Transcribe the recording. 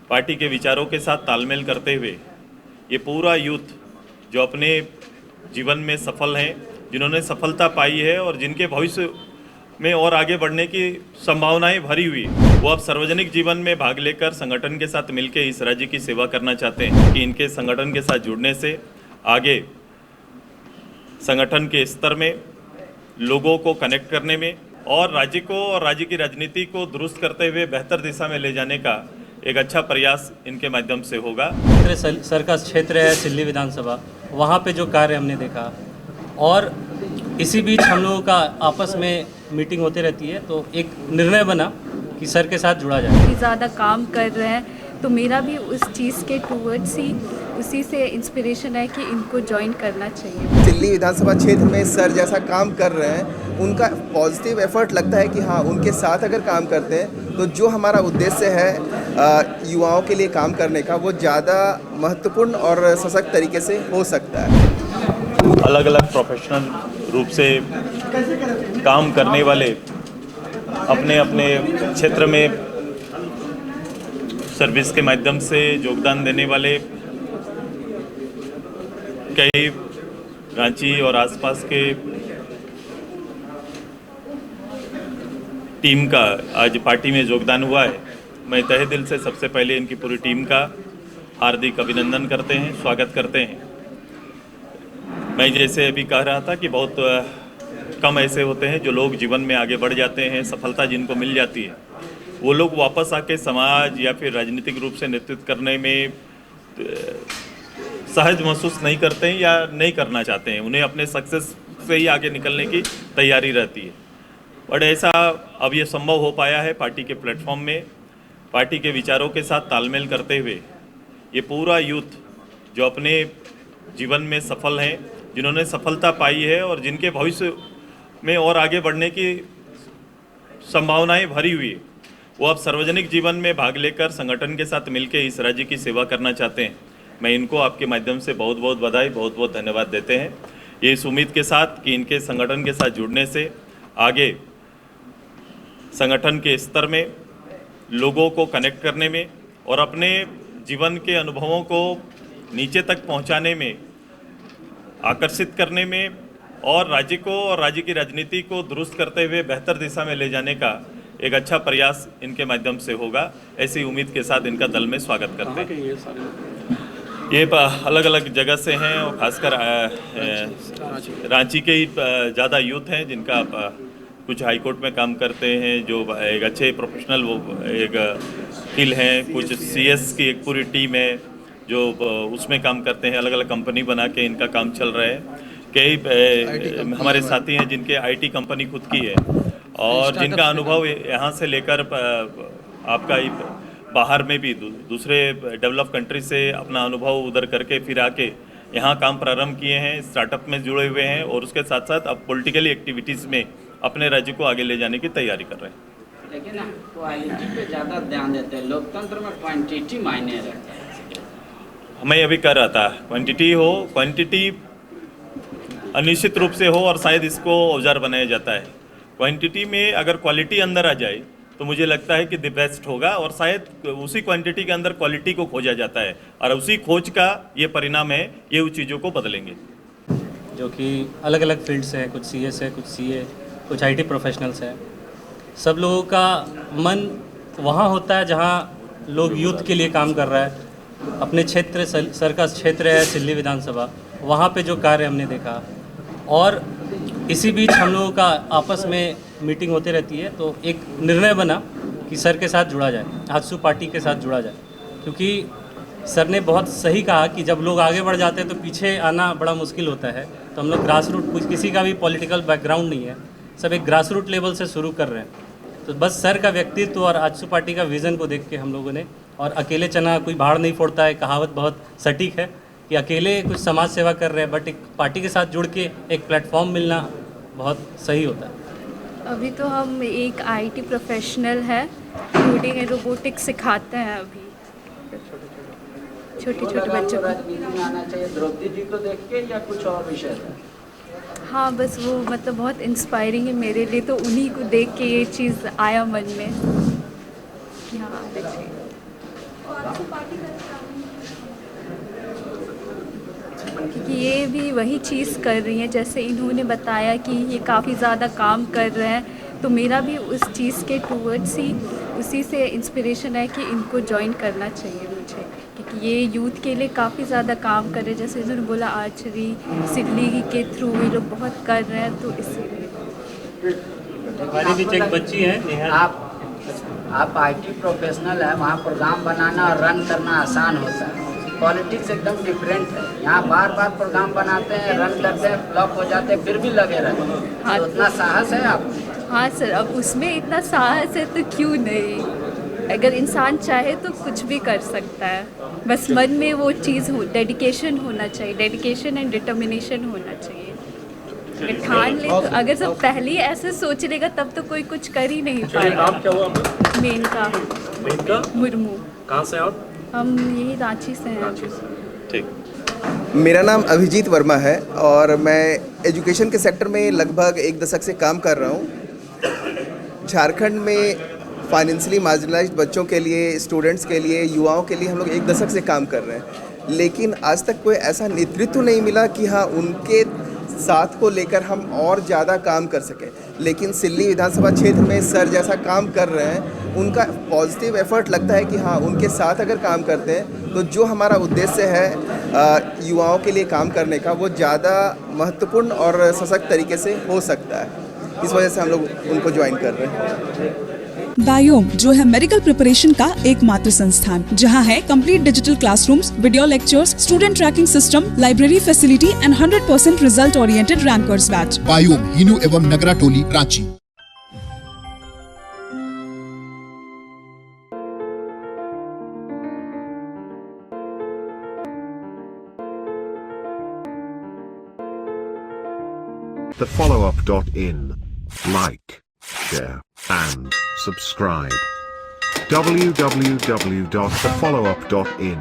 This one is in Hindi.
पार्टी के विचारों के साथ तालमेल करते हुए ये पूरा यूथ जो अपने जीवन में सफल हैं, जिन्होंने सफलता पाई है और जिनके भविष्य में और आगे बढ़ने की संभावनाएं भरी हुई, वो अब सार्वजनिक जीवन में भाग लेकर संगठन के साथ मिलकर इस राज्य की सेवा करना चाहते हैं कि इनके संगठन के साथ जुड़ने से आगे संगठन के स्तर में लोगों को कनेक्ट करने में और राज्य को और राज्य की राजनीति को दुरुस्त करते हुए बेहतर दिशा में ले जाने का एक अच्छा प्रयास इनके माध्यम से होगा। सर का क्षेत्र है सिल्ली विधानसभा, वहाँ पे जो कार्य हमने देखा और इसी बीच हम लोगों का आपस में मीटिंग होती रहती है, तो एक निर्णय बना कि सर के साथ जुड़ा जाए। ज़्यादा काम कर रहे हैं तो मेरा भी उस चीज़ के टूवर्ड्स ही उसी से इंस्पिरेशन है कि इनको ज्वाइन करना चाहिए। दिल्ली विधानसभा क्षेत्र में सर जैसा काम कर रहे हैं, उनका पॉजिटिव एफर्ट लगता है कि हाँ, उनके साथ अगर काम करते हैं तो जो हमारा उद्देश्य है युवाओं के लिए काम करने का, वो ज़्यादा महत्वपूर्ण और सशक्त तरीके से हो सकता है। अलग अलग प्रोफेशनल रूप से काम करने वाले अपने अपने क्षेत्र में सर्विस के माध्यम से योगदान देने वाले कई रांची और आसपास के टीम का आज पार्टी में योगदान हुआ है। मैं तहे दिल से सबसे पहले इनकी पूरी टीम का हार्दिक अभिनंदन करते हैं, स्वागत करते हैं। मैं जैसे अभी कह रहा था कि बहुत कम ऐसे होते हैं जो लोग जीवन में आगे बढ़ जाते हैं, सफलता जिनको मिल जाती है, वो लोग वापस आके समाज या फिर राजनीतिक रूप से नेतृत्व करने में सहज महसूस नहीं करते हैं या नहीं करना चाहते हैं। उन्हें अपने सक्सेस से ही आगे निकलने की तैयारी रहती है। बट ऐसा अब ये संभव हो पाया है पार्टी के प्लेटफॉर्म में, पार्टी के विचारों के साथ तालमेल करते हुए ये पूरा यूथ जो अपने जीवन में सफल हैं, जिन्होंने सफलता पाई है और जिनके भविष्य में और आगे बढ़ने की संभावनाएं भरी हुई है, वो अब सार्वजनिक जीवन में भाग लेकर संगठन के साथ मिलकर इस राज्य की सेवा करना चाहते हैं। मैं इनको आपके माध्यम से बहुत बहुत बधाई, बहुत बहुत धन्यवाद देते हैं। ये इस उम्मीद के साथ कि इनके संगठन के साथ जुड़ने से आगे संगठन के स्तर में लोगों को कनेक्ट करने में और अपने जीवन के अनुभवों को नीचे तक पहुंचाने में, आकर्षित करने में और राज्य को और राज्य की राजनीति को दुरुस्त करते हुए बेहतर दिशा में ले जाने का एक अच्छा प्रयास इनके माध्यम से होगा। ऐसी उम्मीद के साथ इनका दल में स्वागत करते हैं। ये अलग अलग जगह से हैं और खासकर रांची के ही ज़्यादा यूथ हैं जिनका कुछ हाई कोर्ट में काम करते हैं, जो एक अच्छे प्रोफेशनल वो एक वकील हैं, कुछ सीएस की एक पूरी टीम है जो उसमें काम करते हैं। अलग अलग कंपनी बना के इनका काम चल रहा है। कई हमारे साथी हैं जिनके आईटी कंपनी खुद की है और जिनका अनुभव यहाँ से लेकर आपका बाहर में भी दूसरे डेवलप कंट्री से अपना अनुभव उधर करके फिर आके यहाँ काम प्रारंभ किए हैं, स्टार्टअप में जुड़े हुए हैं और उसके साथ साथ अब पॉलिटिकली एक्टिविटीज़ में अपने राज्य को आगे ले जाने की तैयारी कर रहे हैं। लेकिन क्वालिटी पे ज़्यादा ध्यान देते हैं, लोकतंत्र में क्वांटिटी मायने रखता है। मैं अभी कर रहा था, क्वांटिटी हो, क्वांटिटी अनिश्चित रूप से हो और शायद इसको औजार बनाया जाता है। क्वांटिटी में अगर क्वालिटी अंदर आ जाए तो मुझे लगता है कि द बेस्ट होगा और शायद उसी क्वांटिटी के अंदर क्वालिटी को खोजा जाता है और उसी खोज का ये परिणाम है, ये उन चीज़ों को बदलेंगे। जो कि अलग अलग फील्ड्स हैं, कुछ सीएस है, कुछ सीए, कुछ आईटी प्रोफेशनल्स हैं। सब लोगों का मन वहाँ होता है जहाँ लोग यूथ के लिए काम कर रहा है। अपने क्षेत्र सर का क्षेत्र है सिल्ली विधानसभा, वहाँ पे जो कार्य हमने देखा और इसी बीच हम लोगों का आपस में मीटिंग होती रहती है, तो एक निर्णय बना कि सर के साथ जुड़ा जाए, आजसू पार्टी के साथ जुड़ा जाए। क्योंकि सर ने बहुत सही कहा कि जब लोग आगे बढ़ जाते हैं तो पीछे आना बड़ा मुश्किल होता है। तो हम लोग ग्रास रूट, कुछ किसी का भी पॉलिटिकल बैकग्राउंड नहीं है, सब एक ग्रास रूट लेवल से शुरू कर रहे हैं। तो बस सर का व्यक्तित्व और आजसू पार्टी का विज़न को देख के हम लोगों ने, और अकेले चना कोई भाड़ नहीं फोड़ता है, कहावत बहुत सटीक है कि अकेले कुछ समाज सेवा कर रहे हैं, बट एक पार्टी के साथ जुड़ के एक प्लेटफॉर्म मिलना बहुत सही होता है। अभी तो हम एक आईटी प्रोफेशनल है, कोडिंग एंड रोबोटिक्स सिखाते हैं अभी छोटे छोटे बच्चों को। आना चाहिए द्रौपदी जी को देख के या कुछ और विषय है? हाँ, बस वो मतलब बहुत इंस्पायरिंग है मेरे लिए, तो उन्हीं को देख के ये चीज़ आया मन में कि हाँ आना चाहिए। क्योंकि ये भी वही चीज़ कर रही हैं, जैसे इन्होंने बताया कि ये काफ़ी ज़्यादा काम कर रहे हैं, तो मेरा भी उस चीज़ के टूवर्ड्स ही उसी से इंस्पिरेशन है कि इनको ज्वाइन करना चाहिए मुझे, क्योंकि ये यूथ के लिए काफ़ी ज़्यादा काम कर रहे हैं। जैसे इन्होंने बोला आर्चरी सिडली के थ्रू ये लोग बहुत कर रहे हैं, तो इसीलिए हमारी भी एक बच्ची है नेहा। आप आईटी प्रोफेशनल है, वहाँ प्रोग्राम बनाना और रन करना आसान होता है। पॉलिटिक्स एकदम डिफरेंट है, यहाँ बार बार प्रोग्राम बनाते हैं, रन करते हैं, फ्लॉप हो जाते हैं, फिर भी लगे रहते हैं। हाँ। तो उतना साहस है आप? हाँ सर, अब उसमें इतना साहस है तो क्यों नहीं। अगर इंसान चाहे तो कुछ भी कर सकता है, बस मन में वो चीज़ हो, डेडिकेशन होना चाहिए, डेडिकेशन एंड डिटर्मिनेशन होना चाहिए। अगर ठान ले तो, अगर सब पहले ही ऐसे सोच लेगा तब तो कोई कुछ कर ही नहीं पाएगा। नाम क्या हुआ आपका? मेनका मुर्मू। कहाँ से आप? हम यही रांची से हैं। ठीक। मेरा नाम अभिजीत वर्मा है और मैं एजुकेशन के सेक्टर में लगभग 1 दशक से काम कर रहा हूँ। झारखंड में फाइनेंशियली मार्जिनलाइज्ड बच्चों के लिए, स्टूडेंट्स के लिए, युवाओं के लिए हम लोग 1 दशक से काम कर रहे हैं, लेकिन आज तक कोई ऐसा नेतृत्व नहीं मिला कि हाँ उनके साथ को लेकर हम और ज़्यादा काम कर सकें। लेकिन सिल्ली विधानसभा क्षेत्र में सर जैसा काम कर रहे हैं, उनका पॉजिटिव एफर्ट लगता है कि हाँ उनके साथ अगर काम करते हैं तो जो हमारा उद्देश्य है युवाओं के लिए काम करने का, वो ज़्यादा महत्वपूर्ण और सशक्त तरीके से हो सकता है। इस वजह से हम लोग उनको ज्वाइन कर रहे हैं। बायोम जो है मेडिकल प्रिपरेशन का एकमात्र संस्थान, जहां है complete digital classrooms, video lectures, student tracking system, library facility and 100% result oriented rankers batch. Biome Hinoo एवं नगरा टोली Ranchi. thefollowup.in. Like, share, and subscribe. www.thefollowup.in